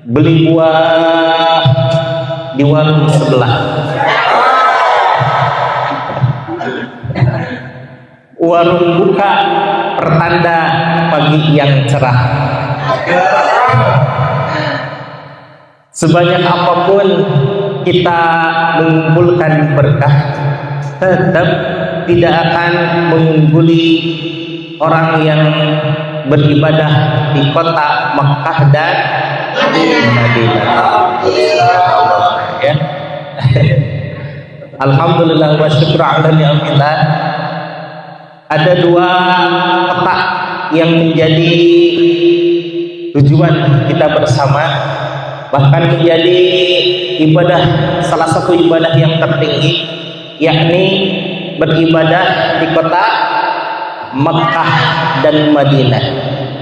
beli buah di warung sebelah. Warung buka pertanda pagi yang cerah. Sebanyak apapun kita mengumpulkan berkah, tetap tidak akan mengungguli orang yang beribadah di kota Makkah dan Madinah. Ya. Alhamdulillah wa syukur ala ni'matillah. Ada dua peta yang menjadi tujuan kita bersama, bahkan menjadi ibadah, salah satu ibadah yang tertinggi, yakni beribadah di kota Makkah dan Madinah.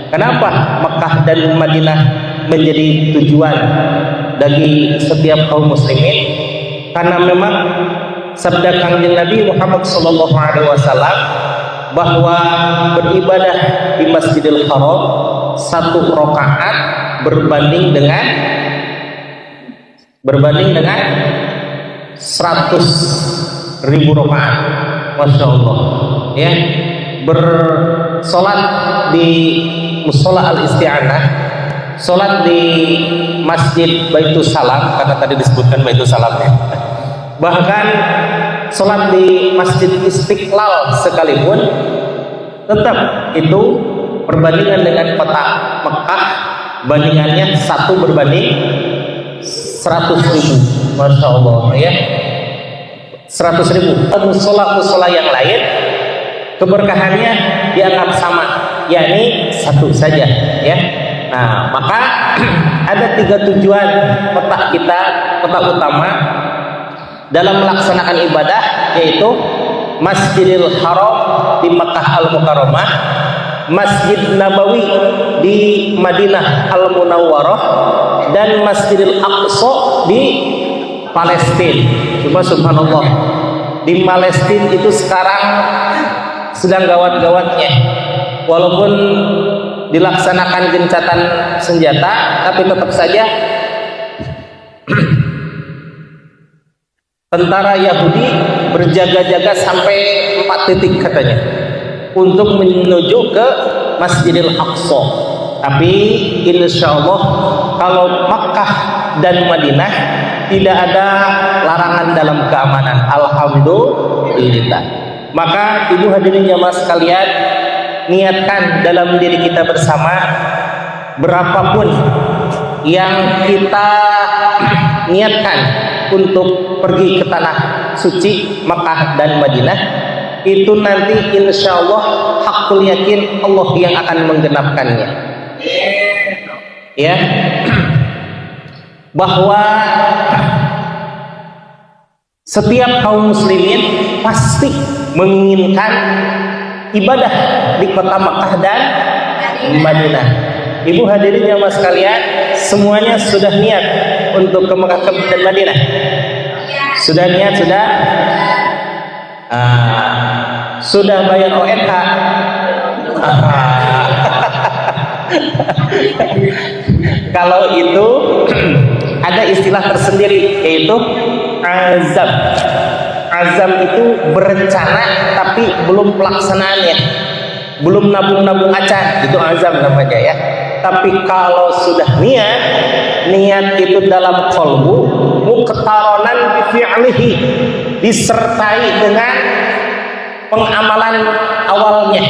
Kenapa Makkah dan Madinah menjadi tujuan bagi setiap kaum muslimin? Karena memang sabda Kanjeng Nabi Muhammad SAW bahwa beribadah di Masjidil Haram satu rakaat berbanding dengan 100.000 rakaat. Masya Allah, ya. Bersolat di Musola Al-Isti'anah, solat di Masjid Baitul Salam, karena tadi disebutkan Baitul Salam, ya. Bahkan solat di Masjid Istiqlal sekalipun, tetap itu perbandingan dengan kota Mekah, bandingannya 1 berbanding 100.000. Masya Allah, ya. 100.000. Musola yang lain keberkahannya dianggap sama, yakni 1 saja, ya. Nah, maka ada 3 tujuan kota kita, kota utama dalam melaksanakan ibadah, yaitu Masjidil Haram di Makkah Al-Mukarramah, Masjid Nabawi di Madinah Al-Munawwarah, dan Masjidil Aqsa di Palestina. Cuma subhanallah, di Palestina itu sekarang sedang gawat-gawatnya, walaupun dilaksanakan gencatan senjata, tapi tetap saja tentara Yahudi berjaga-jaga sampai 4 titik katanya untuk menuju ke Masjidil Aqsa. Tapi insya Allah kalau Makkah dan Madinah tidak ada larangan dalam keamanan, alhamdulillah. Maka ibu hadirin jamaah sekalian, niatkan dalam diri kita bersama, berapapun yang kita niatkan untuk pergi ke tanah suci Makkah dan Madinah, itu nanti insya Allah hakul yakin Allah yang akan menggenapkannya, ya. Bahwa setiap kaum muslimin pasti menginginkan ibadah di kota Makkah dan Madinah. Ibu hadirin jamaah sekalian, semuanya sudah niat untuk ke Makkah dan Madinah? Sudah niat? Sudah? Sudah bayar ONH? Kalau itu ada istilah tersendiri, yaitu azam. Azam itu berencana tapi belum pelaksanaannya, belum nabung-nabung acan, itu azam namanya, ya. Tapi kalau sudah niat, niat itu dalam qalbu, muqtaronan bi fi'lihi, disertai dengan pengamalan awalnya,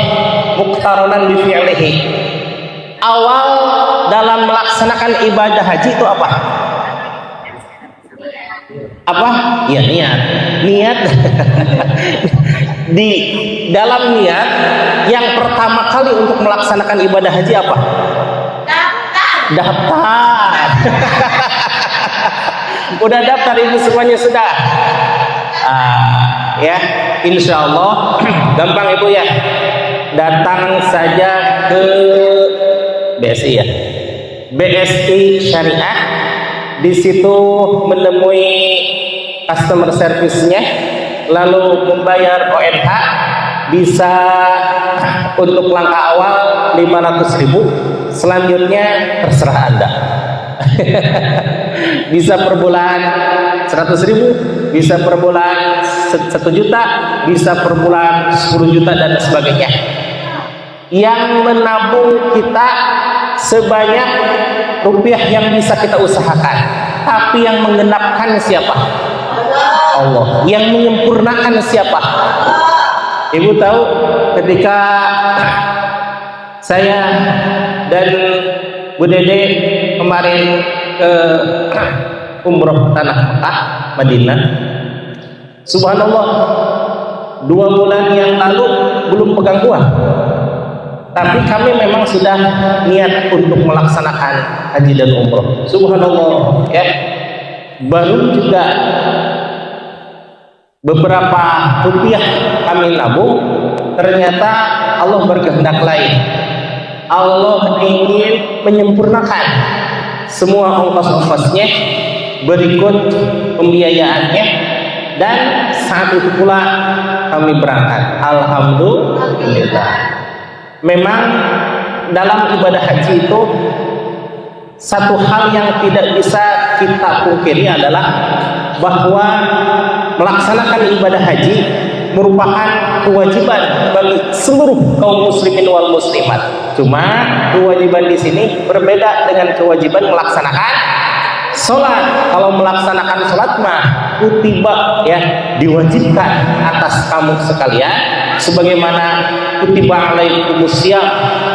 muqtaronan bi fi'lihi. Awal dalam melaksanakan ibadah haji itu apa? Apa? Ya, niat. Niat. Di dalam niat yang pertama kali untuk melaksanakan ibadah haji apa? Daftar. Udah daftar ibu semuanya sudah? Ya, insya Allah gampang ibu ya. Datang saja ke BSI, ya, BSI Syariah. Di situ menemui customer service-nya, lalu membayar ONH, bisa untuk langkah awal 500.000, selanjutnya terserah Anda. Bisa per bulan 100.000, bisa per bulan 1 juta, bisa per bulan 10 juta dan sebagainya. Yang menabung kita sebanyak rupiah yang bisa kita usahakan, tapi yang menggenapkan siapa? Allah. Yang menyempurnakan siapa? Ibu tahu ketika saya dan Bu Dede kemarin ke umroh tanah Mekah, Madinah, subhanallah 2 bulan yang lalu belum pegang uang, tapi kami memang sudah niat untuk melaksanakan haji dan umroh. Subhanallah ya, baru juga beberapa rupiah kami nabung, ternyata Allah berkehendak lain. Allah ingin menyempurnakan semua ongkos-ongkosnya berikut pembiayaannya, dan saat itu pula kami berangkat. Alhamdulillah. Memang dalam ibadah haji itu satu hal yang tidak bisa kita pungkiri adalah bahwa melaksanakan ibadah haji merupakan kewajiban bagi seluruh kaum muslimin wal muslimat. Cuma kewajiban di sini berbeda dengan kewajiban melaksanakan sholat. Kalau melaksanakan sholat mah kutiba ya, diwajibkan atas kamu sekalian, sebagaimana kutiba alaikumusiyam,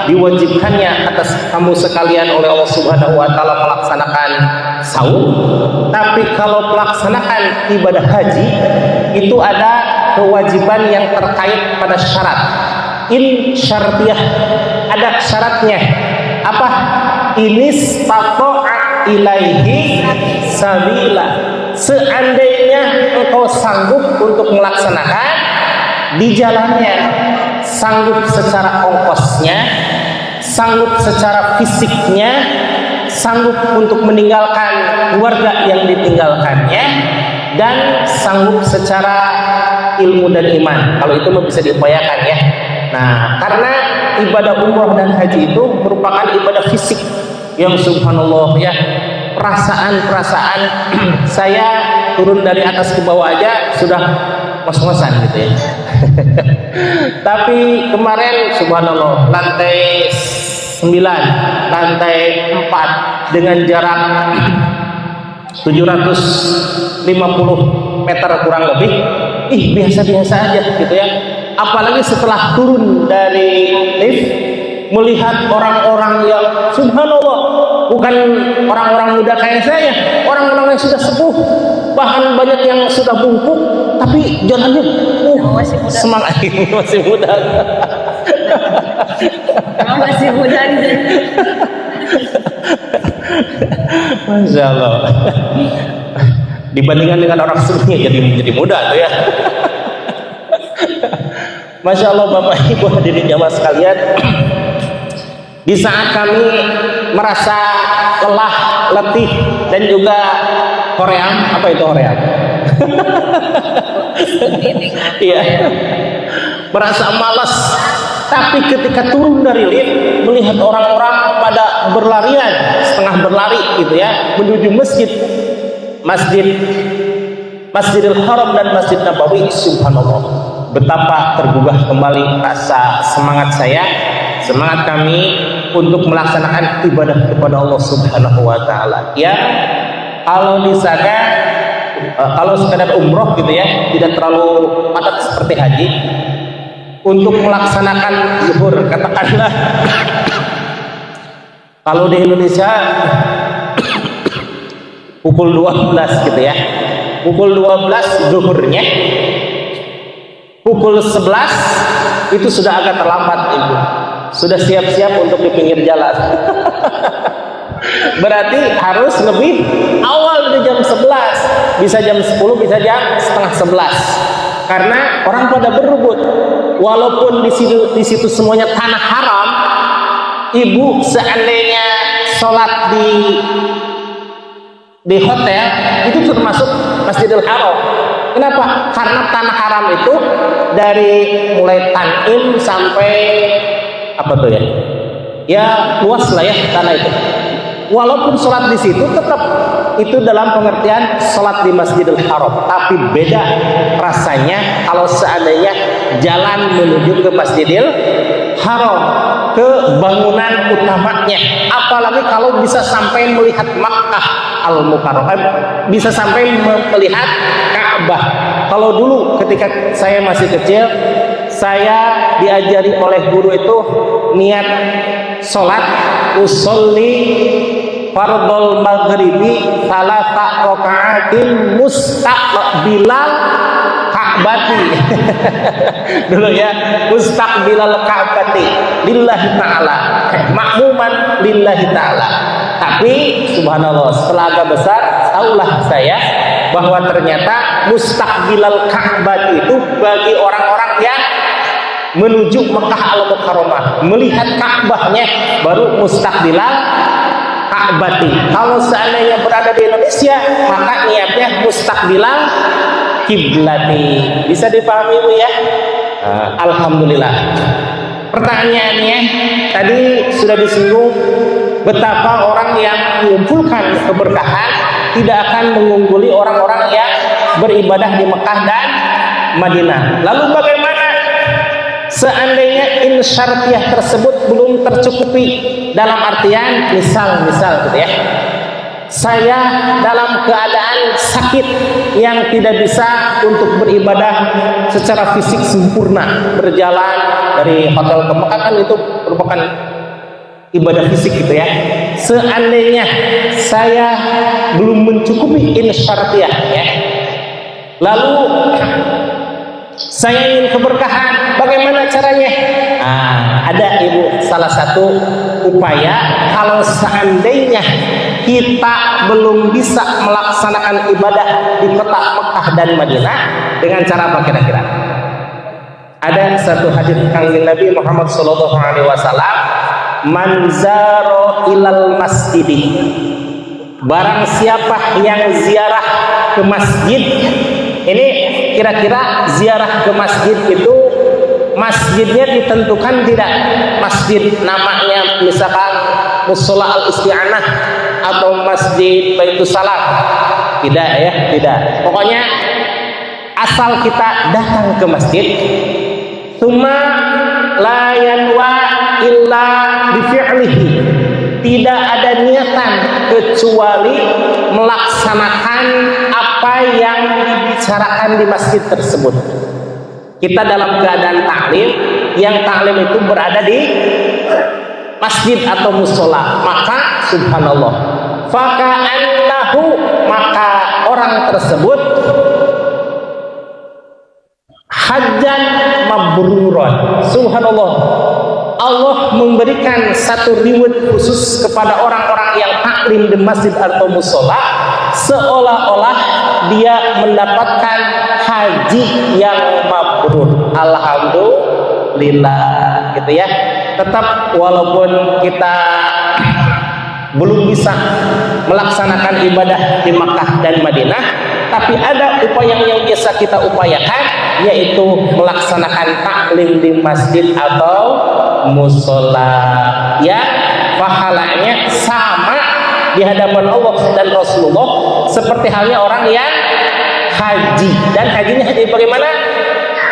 diwajibkannya atas kamu sekalian oleh Allah Subhanahu wa taala melaksanakan saum. Tapi kalau melaksanakan ibadah haji itu ada kewajiban yang terkait pada syarat. In syartiyah, ada syaratnya. Apa? Inis taqa'a ilaihi sabila. Seandainya engkau sanggup untuk melaksanakan di jalannya, sanggup secara ongkosnya, sanggup secara fisiknya, sanggup untuk meninggalkan keluarga yang ditinggalkannya, dan sanggup secara ilmu dan iman. Kalau itu bisa diupayakan ya. Nah, karena ibadah umroh dan haji itu merupakan ibadah fisik yang subhanallah ya, perasaan-perasaan saya turun dari atas ke bawah aja sudah ngos-ngosan gitu ya. Tapi kemarin subhanallah lantai 9, lantai 4 dengan jarak 750 meter kurang lebih, biasa-biasa aja gitu ya. Apalagi setelah turun dari lift, melihat orang-orang yang subhanallah, bukan orang-orang muda kayak saya, orang-orang yang sudah sepuh, bahkan banyak yang sudah bungkuk, tapi jalannya semangat. Masih muda. Masih muda nih. Masya Allah. Dibandingkan dengan orang sebelumnya jadi muda tuh ya. Masya Allah Bapak Ibu hadirin jamaah sekalian, di saat kami merasa lelah, letih, dan juga hoream, apa itu hoream? Iya, merasa malas. Tapi ketika turun dari lift, melihat orang-orang pada berlarian, setengah berlari gitu ya, menuju Masjidil Haram dan Masjid Nabawi, subhanallah. Betapa tergugah kembali rasa semangat saya, semangat kami untuk melaksanakan ibadah kepada Allah Subhanahu wa taala. Ya, kalau di sana kalau sekadar umroh gitu ya, tidak terlalu padat seperti haji. Untuk melaksanakan zuhur, katakanlah kalau di Indonesia pukul 12 gitu ya, pukul 12 zuhurnya, pukul 11 itu sudah agak terlambat ibu, sudah siap-siap untuk di pinggir jalan. Berarti harus lebih awal dari jam 11, bisa jam 10, bisa jam setengah 11, karena orang pada berebut. Walaupun di situ semuanya tanah haram, ibu seandainya sholat di hotel itu termasuk Masjidil Haram. Kenapa? Karena tanah haram itu dari mulai Tanim sampai apa tuh ya? Ya luas lah ya tanah itu. Walaupun sholat di situ tetap itu dalam pengertian sholat di Masjidil Haram, tapi beda rasanya kalau seandainya jalan menuju ke Masjidil Haram, ke bangunan utamanya, apalagi kalau bisa sampai melihat Makkah Al-Mukarramah, bisa sampai melihat Ka'bah. Kalau dulu ketika saya masih kecil, saya diajari oleh guru itu niat sholat usolli fardhul maghribi salasa raka'atin mustaqbilal Ka'bati. Dulu ya, mustaqbilal Ka'bati lillahi ta'ala, makmuman lillahi ta'ala. Tapi subhanallah, setelah agak besar tahulah saya bahwa ternyata mustaqbilal Ka'bah itu bagi orang-orang yang menuju Mekah Al-Mukarramah, melihat Ka'bahnya, baru mustaqbilal Ka'bati. Kalau seandainya berada di Indonesia, maka niatnya mustaqbilal kiblati. Bisa dipahami Bu ya? Alhamdulillah. Pertanyaannya tadi sudah disinggung betapa orang yang mengumpulkan keberkahan tidak akan mengungguli orang-orang yang beribadah di Mekah dan Madinah. Lalu bagaimana seandainya insyartiyah tersebut belum tercukupi? Dalam artian misal gitu ya, saya dalam keadaan sakit yang tidak bisa untuk beribadah secara fisik sempurna, berjalan dari hotel ke Mekah kan itu merupakan ibadah fisik gitu ya. Seandainya saya belum mencukupi insyartiyah ya, lalu saya ingin keberkahan, bagaimana caranya? Ada Ibu salah satu upaya kalau seandainya kita belum bisa melaksanakan ibadah di kota Mekah dan Madinah, dengan cara apa kira-kira? Ada satu hadis Kanjeng Nabi Muhammad sallallahu alaihi wasallam, man zaro ilal masjidi, barang siapa yang ziarah ke masjid. Ini kira-kira ziarah ke masjid itu masjidnya ditentukan tidak? Masjid namanya misalkan Mushola Al-Isti'anah atau Masjid Baitus Salam? Tidak ya, tidak. Pokoknya asal kita datang ke masjid, tsumma la yanwa illa bifi'lihi, tidak ada niatan kecuali melaksanakan apa yang dibicarakan di masjid tersebut. Kita dalam keadaan taklim, yang taklim itu berada di masjid atau musola, maka subhanallah, faka'annahu, maka orang tersebut hajjan mabruron. Subhanallah, Allah memberikan satu reward khusus kepada orang-orang yang taklim di masjid atau musola, seolah-olah dia mendapatkan haji yang mabrur. Alhamdulillah gitu ya. Tetap walaupun kita belum bisa melaksanakan ibadah di Makkah dan Madinah, tapi ada upaya yang biasa kita upayakan, yaitu melaksanakan taklim di masjid atau musola, ya pahalanya sama di hadapan Allah dan Rasulullah seperti halnya orang yang haji. Dan hajinya bagaimana?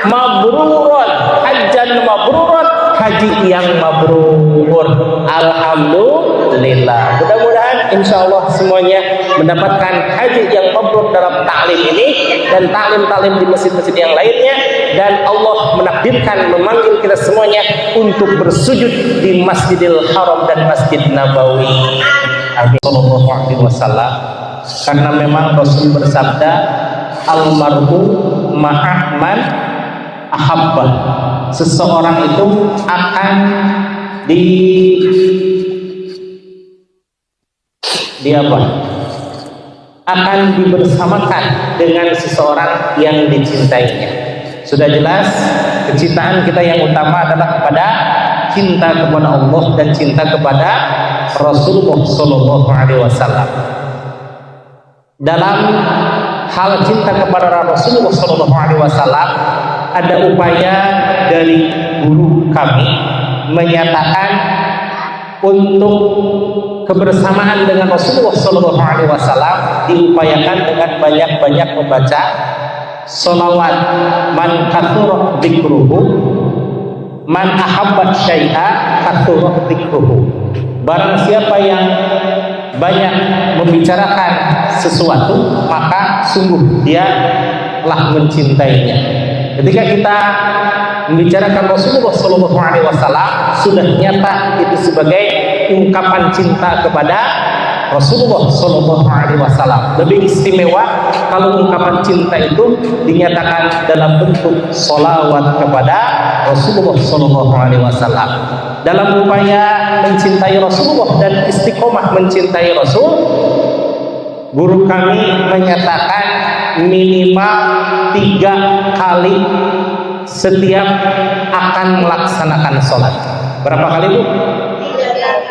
Mabrurun, hajjan mabrurun, haji yang mabrur. Alhamdulillah. Mudah-mudahan insya Allah semuanya mendapatkan haji yang mabrur dalam taklim ini dan taklim-taklim di masjid-masjid yang lainnya, dan Allah menakdirkan memanggil kita semuanya untuk bersujud di Masjidil Haram dan Masjid Nabawi. Amin. Sallallahu alaihi wasallam. Karena memang Rasul bersabda, almarhum ma'ahman ahabba, seseorang itu akan akan dibersamakan dengan seseorang yang dicintainya. Sudah jelas kecintaan kita yang utama adalah kepada cinta kepada Allah dan cinta kepada Rasulullah sallallahu alaihi wasallam. Dalam hal cinta kepada Rasulullah sallallahu alaihi wasallam, ada upaya dari guru kami menyatakan untuk kebersamaan dengan Rasulullah Shallallahu Alaihi Wasallam diupayakan dengan banyak-banyak membaca sholawat. Man kathura dzikruhu, man ahabba syai'a kathura dzikruhu. Barang siapa yang banyak membicarakan sesuatu, maka sungguh dia telah mencintainya. Ketika kita membicarakan Rasulullah Shallallahu Alaihi Wasallam, sudah nyata itu sebagai ungkapan cinta kepada Rasulullah Shallallahu Alaihi Wasallam. Lebih istimewa kalau ungkapan cinta itu dinyatakan dalam bentuk sholawat kepada Rasulullah Shallallahu Alaihi Wasallam. Dalam upaya mencintai Rasulullah dan istiqomah mencintai Rasul, guru kami menyatakan minimal 3 kali setiap akan melaksanakan sholat. Berapa kali Bu?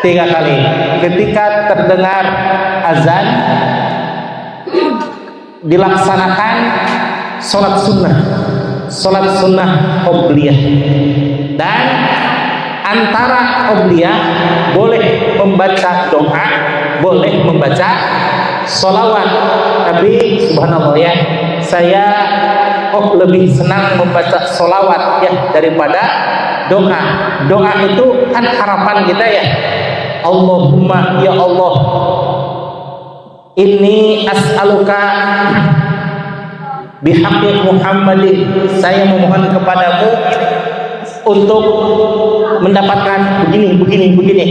3 kali. Ketika terdengar azan, dilaksanakan sholat sunnah qobliyah. Dan antara qobliyah boleh membaca doa, boleh membaca sholawat. Tapi subhanallah ya, saya lebih senang membaca sholawat ya daripada doa. Doa itu kan harapan kita ya. Allahumma ya Allah, inni as'aluka bihaqqi Muhammadin, saya memohon kepadamu untuk mendapatkan begini.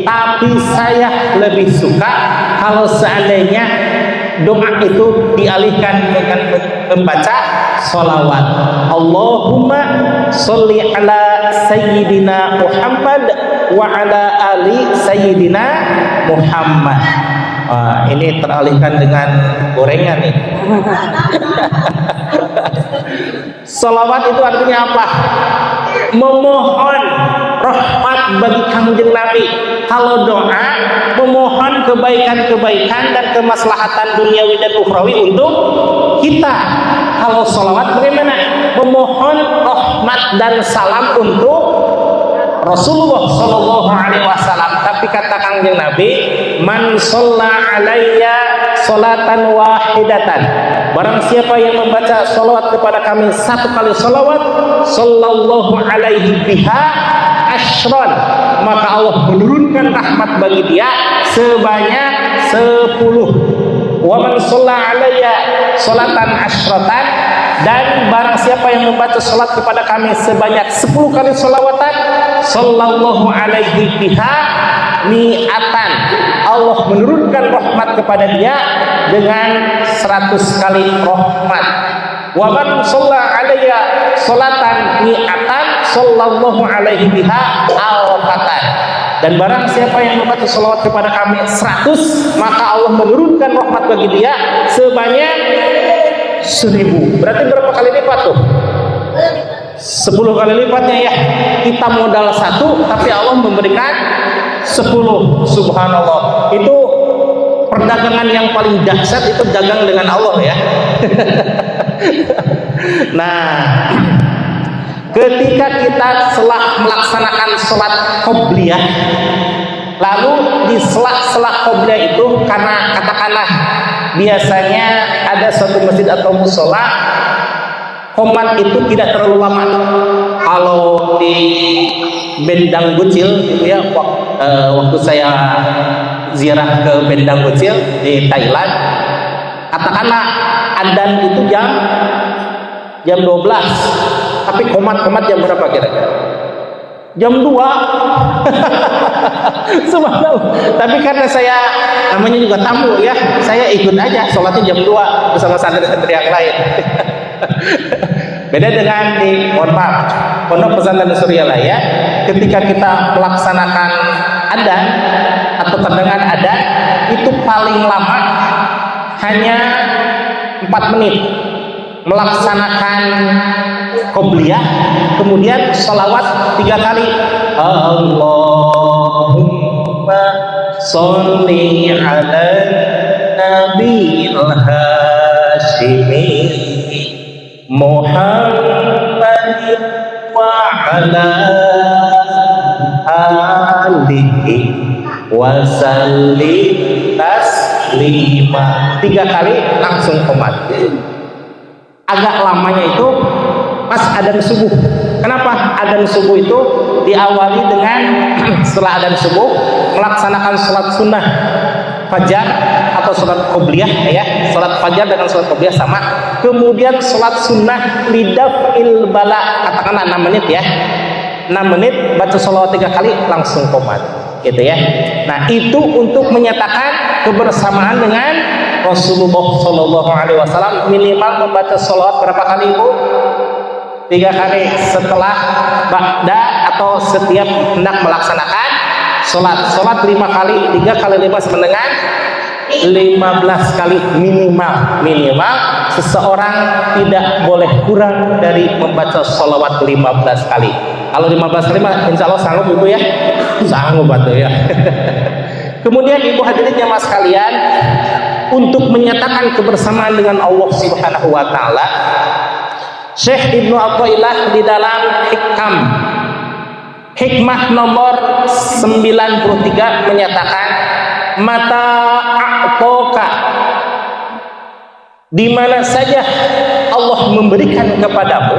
Tapi saya lebih suka kalau seandainya doa itu dialihkan dengan membaca sholawat. Allahumma sholli ala sayyidina Muhammad wa ala ali sayyidina Muhammad. Ini teralihkan dengan gorengan nih. Sholawat itu artinya apa? Memohon rahmat bagi Kangjeng Nabi. Kalau doa, memohon kebaikan-kebaikan dan kemaslahatan duniawi dan ukhrawi untuk kita. Kalau sholawat bagaimana? Memohon rahmat dan salam untuk Rasulullah Shallallahu Alaihi Wasallam. Tapi kata Kangjeng Nabi, man sholla alayya sholatan wahidatan, barang siapa yang membaca sholawat kepada kami 1 kali sholawat, sallallahu alaihi biha ashron, maka Allah menurunkan rahmat bagi dia sebanyak 10. Wa man sholla alayya sholatan ashratan, dan barang siapa yang membaca sholat kepada kami sebanyak 10 kali sholawatan, sallallahu alaihi biha mi'atan, Allah menurunkan rahmat kepada dia dengan 100 kali rahmat. Wa man shalla alayya sholatan mi'atan, sallallahu alaihi biha alfatan, dan barang siapa yang membaca sholawat kepada kami 100, maka Allah menurunkan rahmat bagi dia sebanyak 1000. Berarti berapa kali lipat tuh? 10 kali lipatnya ya. Kita modal 1, tapi Allah memberikan 10. Subhanallah. Itu perdagangan yang paling dahsyat, itu dagang dengan Allah ya. Nah, ketika kita setelah melaksanakan sholat qobliyah, lalu di sela-sela qobliyah itu, karena katakanlah biasanya ada suatu masjid atau musola, qomat itu tidak terlalu lama. Kalau di Bendang Gucil gitu ya, waktu saya ziarah ke Bendang Gucil di Thailand, katakanlah adzan itu jam 12, tapi qomat jam berapa kira-kira? Jam 2. Subhanallah. Tapi karena saya namanya juga tamu ya, saya ikut aja sholatnya jam 2 bersama santri-santri yang lain. Beda dengan di Pondok Pesantren Suryalaya, ketika kita melaksanakan adzan atau terdengar adzan, itu paling lama hanya 4 menit melaksanakan qobliyah, kemudian sholawat 3 kali. Allahumma sholli ala nabiyil hashimi Muhammadin wa ala alihi wasallim taslima. 3 kali langsung qomat. Agak lamanya itu pas adzan subuh. Kenapa? Adzan subuh itu diawali dengan setelah adzan subuh melaksanakan sholat sunnah fajar atau sholat qobliyah ya, sholat fajar dengan sholat qobliyah sama. Kemudian sholat sunnah lidaf'il bala, katakanlah 6 menit ya, 6 menit baca sholawat 3 kali langsung qomat gitu ya. Nah itu untuk menyatakan kebersamaan dengan Rasulullah Shallallahu Alaihi Wasallam. Minimal membaca sholawat berapa kali Bu? 3 kali setelah ba'da atau setiap hendak melaksanakan sholat 5 kali, 3 kali 5 sama dengan 15 kali minimal seseorang tidak boleh kurang dari membaca sholawat 15 kali. Kalau 15 kali insya Allah sanggup Ibu ya, sanggup batu ya. Kemudian Ibu hadirin jamaah sekalian, untuk menyatakan kebersamaan dengan Allah Subhanahu wa taala, Syekh Ibnu Athaillah di dalam hikmah nomor 93 menyatakan, mata a'toka, di mana saja Allah memberikan kepadamu,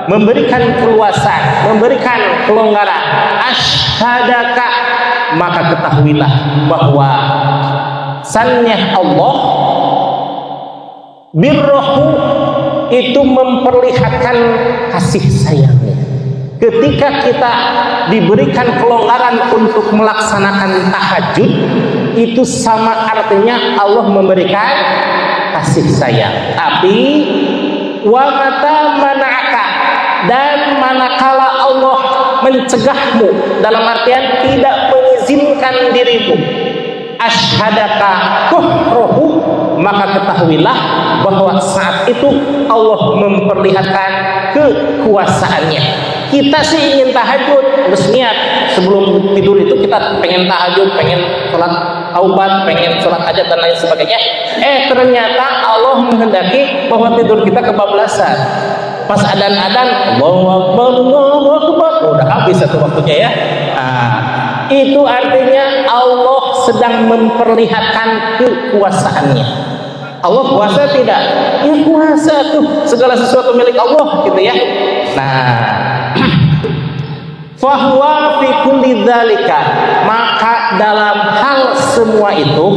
memberikan keluasan, memberikan kelonggaran, asyhadaka, maka ketahuilah bahwa sannya Allah birrohu itu memperlihatkan kasih sayangnya. Ketika kita diberikan kelonggaran untuk melaksanakan tahajud, itu sama artinya Allah memberikan kasih sayang. Tapi wa mata mana'aka, dan manakala Allah mencegahmu, dalam artian tidak mengizinkan dirimu, asyhadaka kuhrohu, maka ketahuilah bahwa saat itu Allah memperlihatkan kekuasaannya. Kita sih ingin tahajud, harus niat sebelum tidur itu kita pengen tahajud, pengen sholat taubat, pengen sholat hajat dan lain sebagainya. Ternyata Allah menghendaki bahwa tidur kita kebablasan. Pas adan-adan, Allahu Akbar, Allahu Akbar, udah habis satu waktunya ya. Itu artinya Allah sedang memperlihatkan kekuasaannya. Allah kuasa tidak? Ya kuasa tuh, segala sesuatu milik Allah gitu ya. Nah, fahuwa fi kulli dzalika, maka dalam hal semua itu,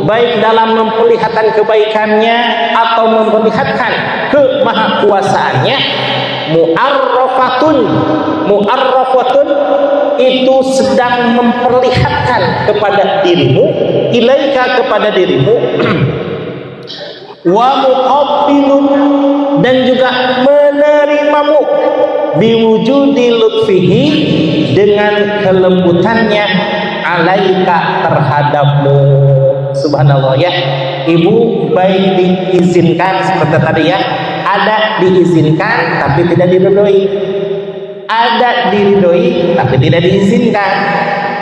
baik dalam memperlihatkan kebaikannya atau memperlihatkan kemahakuasaannya, mu'arrafatun itu sedang memperlihatkan kepada dirimu, ilaika kepada dirimu, wa muqabbilun, dan juga menerimamu, biwujudi lutfihi, dengan kelembutannya, alaika terhadapmu. Subhanallah ya Ibu, baik diizinkan seperti tadi ya, ada diizinkan tapi tidak diridhoi, ada diridhoi tapi tidak diizinkan.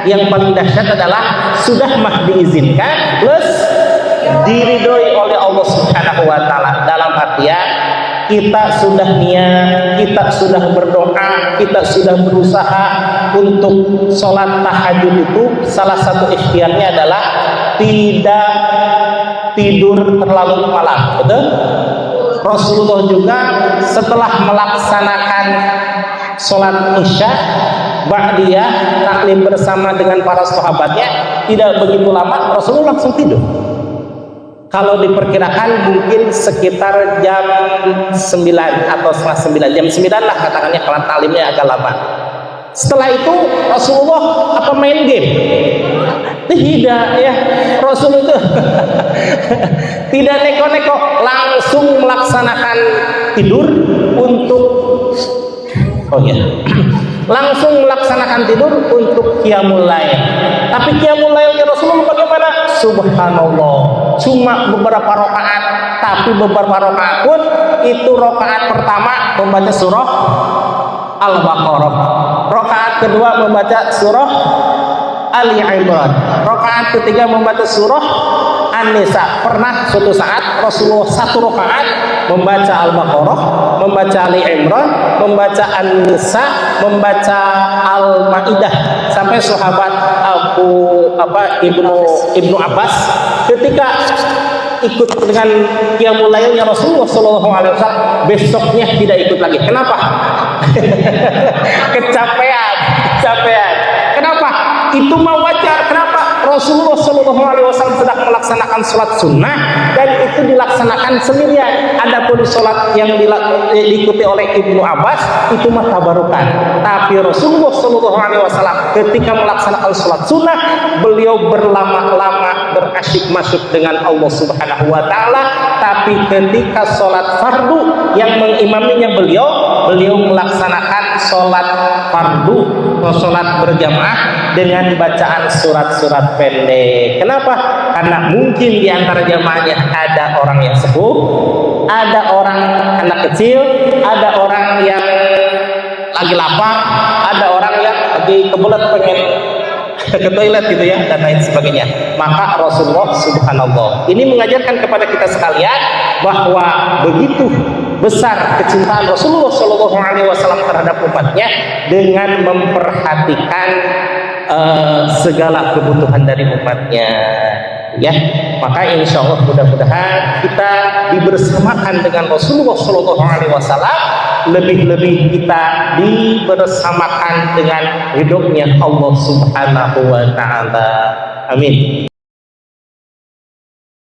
Yang paling dahsyat adalah sudah mah diizinkan plus diridhoi oleh Allah Subhanahu wa taala. Dalam artian kita sudah niat, kita sudah berdoa, kita sudah berusaha untuk sholat tahajud itu, salah satu ikhtiarnya adalah tidak tidur terlalu malam, betul? Rasulullah juga setelah melaksanakan sholat isya ba'diyah taklim bersama dengan para sahabatnya, tidak begitu lama Rasulullah langsung tidur. Kalau diperkirakan mungkin sekitar jam 9 atau setengah 9, jam 9 lah katakannya, kalau taklimnya agak lama. Setelah itu Rasulullah apa main game? Tidak ya, Rasul itu tidak neko-neko, langsung melaksanakan tidur untuk langsung melaksanakan tidur untuk qiyamul lail. Tapi qiyamul lailnya Rasulullah bagaimana? Subhanallah, cuma beberapa rakaat, tapi beberapa rakaat pun itu rakaat pertama membaca surah Al-Baqarah, rakaat kedua membaca surah Ali Imran, rakaat ketiga membaca surah An-Nisa. Pernah suatu saat Rasulullah satu rakaat membaca Al-Baqarah, membaca Ali Imran, membaca An-Nisa, membaca Al-Maidah, sampai sahabat Ibnu Abbas ketika ikut dengan qiyamul lailnya Rasulullah Shallallahu Alaihi Wasallam, besoknya tidak ikut lagi. Kenapa? Kecapean. Kenapa? Itu mau wajar. Kenapa? Rasulullah Shallallahu Alaihi Wasallam sedang melaksanakan sholat sunnah dan itu dilaksanakan sendirian. Adapun sholat yang diikuti oleh Ibnu Abbas itu mah tabarukan. Tapi Rasulullah Shallallahu Alaihi Wasallam ketika melaksanakan sholat sunnah, beliau berlama-lama berasyik masuk dengan Allah Subhanahu Wa Taala. Tapi ketika sholat fardu yang mengimaminya beliau melaksanakan sholat fardu atau sholat berjamaah dengan bacaan surat-surat pendek. Kenapa? Karena mungkin di antara jamaahnya ada orang yang sepuh, ada orang anak kecil, ada orang yang lagi lapar, ada orang yang lagi kebelet pengen ke toilet gitu ya, dan lain sebagainya. Maka Rasulullah Subhanallah ini mengajarkan kepada kita sekalian bahwa begitu besar kecintaan Rasulullah Shallallahu Alaihi Wasallam terhadap umatnya dengan memperhatikan segala kebutuhan dari umatnya, ya. Maka insya Allah mudah-mudahan kita dibersamakan dengan Rasulullah Shallallahu Alaihi Wasallam, lebih-lebih kita dibersamakan dengan hidupnya Allah Subhanahu Wa Taala. Amin.